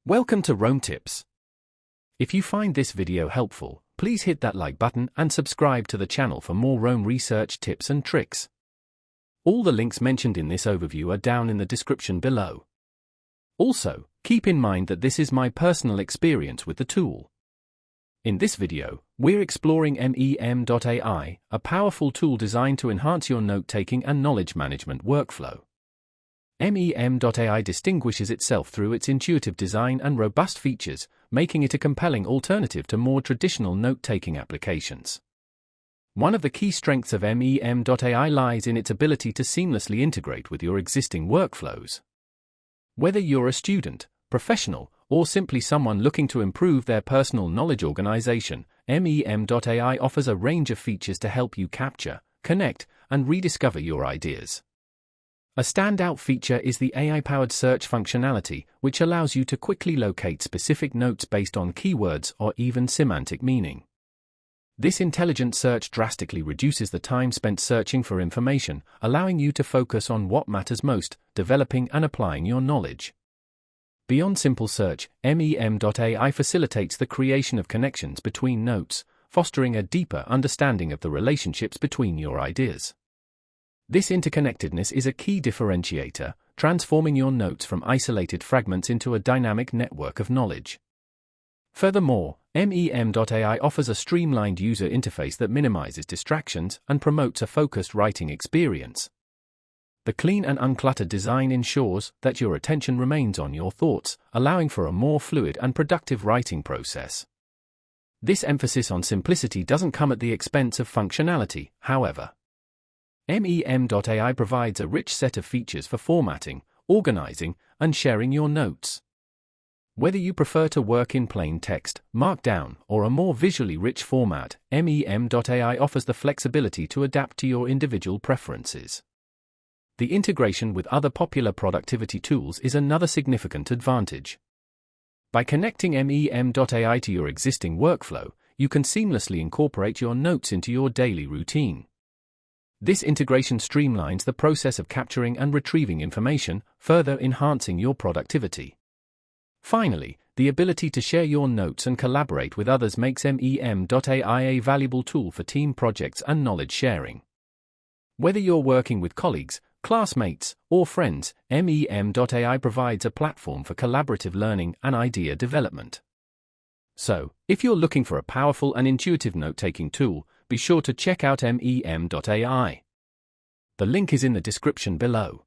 Welcome to Roam Tips. If you find this video helpful, please hit that like button and subscribe to the channel for more Roam research tips and tricks. All the links mentioned in this overview are down in the description below. Also, keep in mind that this is my personal experience with the tool. In this video, we're exploring MEM.AI, a powerful tool designed to enhance your note-taking and knowledge management workflow. MEM.AI distinguishes itself through its intuitive design and robust features, making it a compelling alternative to more traditional note-taking applications. One of the key strengths of MEM.AI lies in its ability to seamlessly integrate with your existing workflows. Whether you're a student, professional, or simply someone looking to improve their personal knowledge organization, MEM.AI offers a range of features to help you capture, connect, and rediscover your ideas. A standout feature is the AI-powered search functionality, which allows you to quickly locate specific notes based on keywords or even semantic meaning. This intelligent search drastically reduces the time spent searching for information, allowing you to focus on what matters most, developing and applying your knowledge. Beyond simple search, MEM.AI facilitates the creation of connections between notes, fostering a deeper understanding of the relationships between your ideas. This interconnectedness is a key differentiator, transforming your notes from isolated fragments into a dynamic network of knowledge. Furthermore, MEM.AI offers a streamlined user interface that minimizes distractions and promotes a focused writing experience. The clean and uncluttered design ensures that your attention remains on your thoughts, allowing for a more fluid and productive writing process. This emphasis on simplicity doesn't come at the expense of functionality, however. MEM.AI provides a rich set of features for formatting, organizing, and sharing your notes. Whether you prefer to work in plain text, markdown, or a more visually rich format, MEM.AI offers the flexibility to adapt to your individual preferences. The integration with other popular productivity tools is another significant advantage. By connecting MEM.AI to your existing workflow, you can seamlessly incorporate your notes into your daily routine. This integration streamlines the process of capturing and retrieving information, further enhancing your productivity. Finally, the ability to share your notes and collaborate with others makes MEM.AI a valuable tool for team projects and knowledge sharing. Whether you're working with colleagues, classmates, or friends, MEM.AI provides a platform for collaborative learning and idea development. So, if you're looking for a powerful and intuitive note-taking tool, be sure to check out MEM.AI. The link is in the description below.